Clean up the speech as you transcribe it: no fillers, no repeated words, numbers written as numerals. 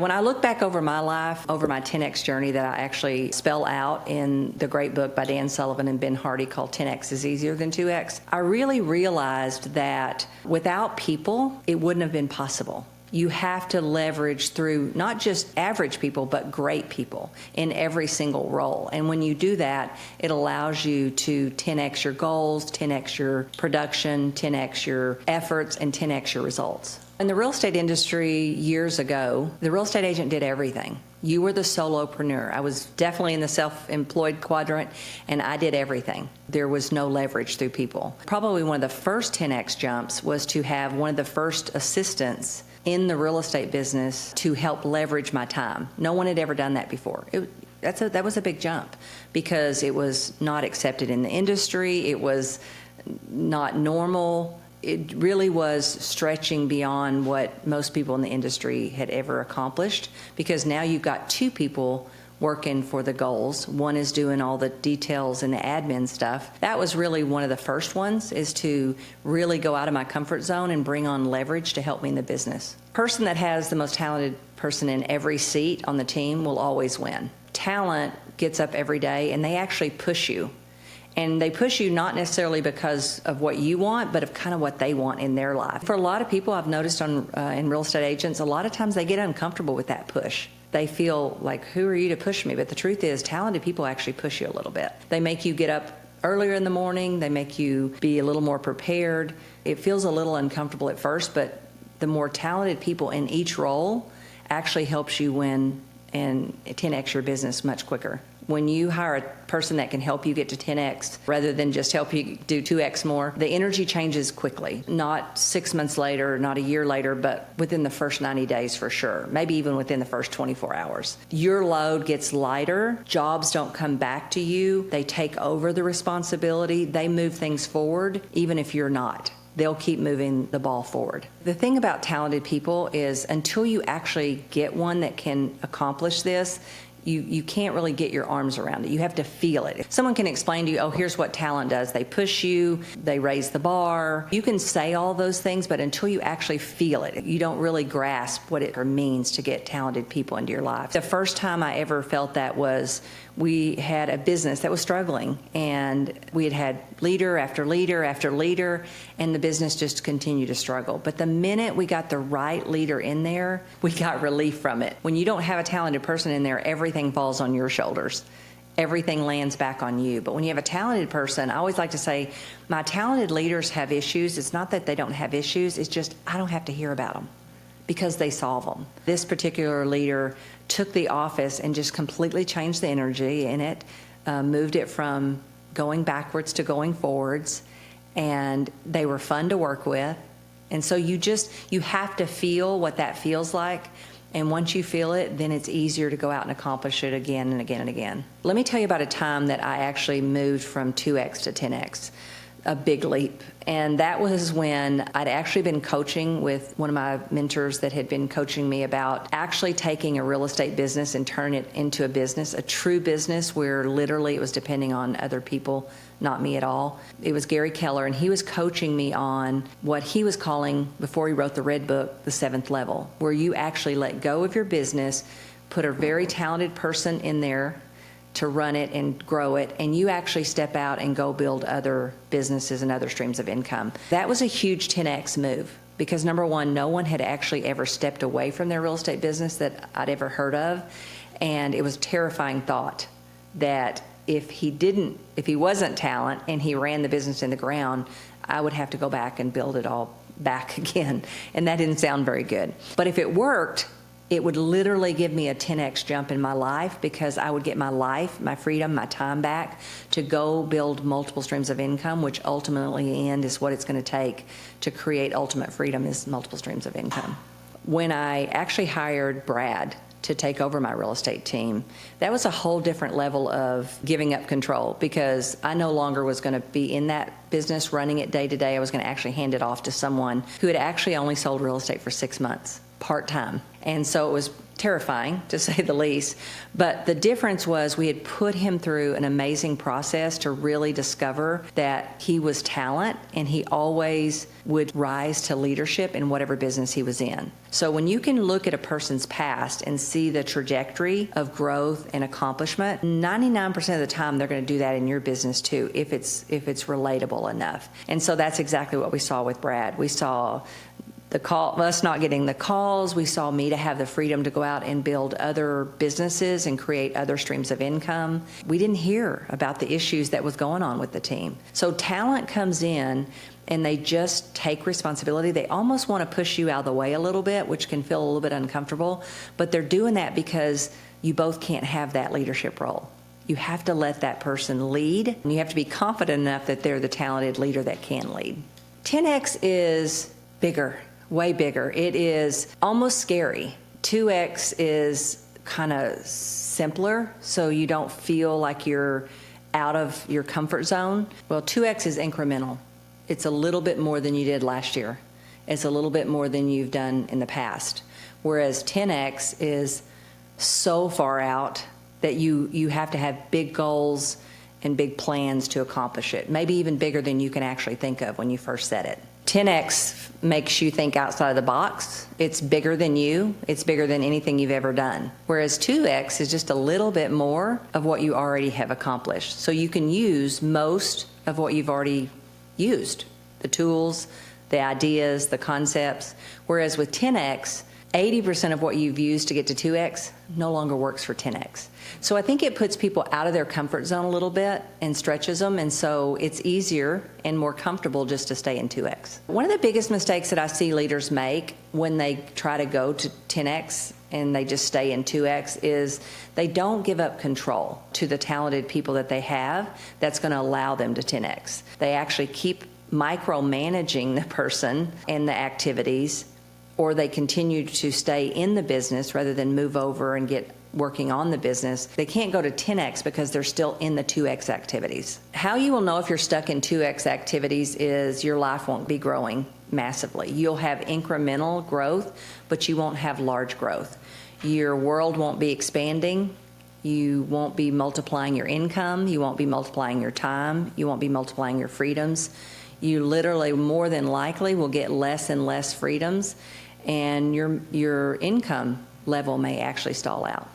When I look back over my life, over my 10X journey that I actually spell out in the great book by Dan Sullivan and Ben Hardy called 10X is Easier Than 2X, I really realized that without people, it wouldn't have been possible. You have to leverage through not just average people, but great people in every single role. And when you do that, it allows you to 10X your goals, 10X your production, 10X your efforts, and 10X your results. In the real estate industry years ago, the real estate agent did everything. You were the solopreneur. I was definitely in the self-employed quadrant, and I did everything. There was no leverage through people. Probably one of the first 10X jumps was to have one of the first assistants in the real estate business to help leverage my time. No one had ever done that before. That was a big jump because it was not accepted in the industry. It was not normal. It really was stretching beyond what most people in the industry had ever accomplished, because now you've got two people working for the goals. One is doing all the details and the admin stuff. That was really one of the first ones, is to really go out of my comfort zone and bring on leverage to help me in the business. Person that has the most talented person in every seat on the team will always win. Talent gets up every day and they actually push you. And they push you not necessarily because of what you want, but of kind of what they want in their life. For a lot of people, I've noticed in real estate agents, a lot of times they get uncomfortable with that push. They feel like, who are you to push me? But the truth is, talented people actually push you a little bit. They make you get up earlier in the morning. They make you be a little more prepared. It feels a little uncomfortable at first, but the more talented people in each role actually helps you win and 10X your business much quicker. When you hire a person that can help you get to 10X rather than just help you do 2X more, the energy changes quickly. Not 6 months later, not a year later, but within the first 90 days for sure. Maybe even within the first 24 hours. Your load gets lighter. Jobs don't come back to you. They take over the responsibility. They move things forward, even if you're not. They'll keep moving the ball forward. The thing about talented people is until you actually get one that can accomplish this, you can't really get your arms around it. You have to feel it. Someone can explain to you, oh, here's what talent does. They push you, they raise the bar. You can say all those things, but until you actually feel it, you don't really grasp what it means to get talented people into your life. The first time I ever felt that was we had a business that was struggling, and we had had leader after leader after leader, and the business just continued to struggle. But the minute we got the right leader in there, we got relief from it. When you don't have a talented person in there, everything falls on your shoulders. Everything lands back on you. But when you have a talented person, I always like to say, my talented leaders have issues. It's not that they don't have issues, it's just I don't have to hear about them because they solve them. This particular leader took the office and just completely changed the energy in it, moved it from going backwards to going forwards, and they were fun to work with. And so you have to feel what that feels like. And once you feel it, then it's easier to go out and accomplish it again and again and again. Let me tell you about a time that I actually moved from 2X to 10X, a big leap. And that was when I'd actually been coaching with one of my mentors that had been coaching me about actually taking a real estate business and turning it into a business, a true business where literally it was depending on other people, not me at all. It was Gary Keller, and he was coaching me on what he was calling, before he wrote the Red Book, the 7th level, where you actually let go of your business, put a very talented person in there to run it and grow it, and you actually step out and go build other businesses and other streams of income. That was a huge 10X move because, number one, no one had actually ever stepped away from their real estate business that I'd ever heard of, and it was a terrifying thought that if he wasn't talent and he ran the business in the ground, I would have to go back and build it all back again, and that didn't sound very good. But if it worked, it would literally give me a 10X jump in my life because I would get my life, my freedom, my time back to go build multiple streams of income, which ultimately in the end is what it's going to take to create ultimate freedom, is multiple streams of income. When I actually hired Brad to take over my real estate team, that was a whole different level of giving up control because I no longer was going to be in that business running it day to day. I was going to actually hand it off to someone who had actually only sold real estate for 6 months, part-time. And so it was terrifying, to say the least. But the difference was we had put him through an amazing process to really discover that he was talent, and he always would rise to leadership in whatever business he was in. So when you can look at a person's past and see the trajectory of growth and accomplishment, 99% of the time they're going to do that in your business too, if it's relatable enough. And so that's exactly what we saw with Brad. We saw us not getting the calls. We saw me to have the freedom to go out and build other businesses and create other streams of income. We didn't hear about the issues that was going on with the team. So talent comes in and they just take responsibility. They almost want to push you out of the way a little bit, which can feel a little bit uncomfortable, but they're doing that because you both can't have that leadership role. You have to let that person lead, and you have to be confident enough that they're the talented leader that can lead. 10X is bigger. Way bigger. It is almost scary. 2X is kind of simpler, so you don't feel like you're out of your comfort zone. Well, 2X is incremental. It's a little bit more than you did last year. It's a little bit more than you've done in the past. Whereas 10X is so far out that you have to have big goals and big plans to accomplish it, maybe even bigger than you can actually think of when you first set it. 10X makes you think outside of the box. It's bigger than you. It's bigger than anything you've ever done. Whereas 2X is just a little bit more of what you already have accomplished. So you can use most of what you've already used, the tools, the ideas, the concepts. Whereas with 10X, 80% of what you've used to get to 2X no longer works for 10X. So I think it puts people out of their comfort zone a little bit and stretches them, and so it's easier and more comfortable just to stay in 2X. One of the biggest mistakes that I see leaders make when they try to go to 10X and they just stay in 2X is they don't give up control to the talented people that they have that's going to allow them to 10X. They actually keep micromanaging the person and the activities, or they continue to stay in the business rather than move over and get working on the business. They can't go to 10X because they're still in the 2X activities. How you will know if you're stuck in 2X activities is your life won't be growing massively. You'll have incremental growth, but you won't have large growth. Your world won't be expanding. You won't be multiplying your income. You won't be multiplying your time. You won't be multiplying your freedoms. You literally, more than likely, will get less and less freedoms, and your income level may actually stall out.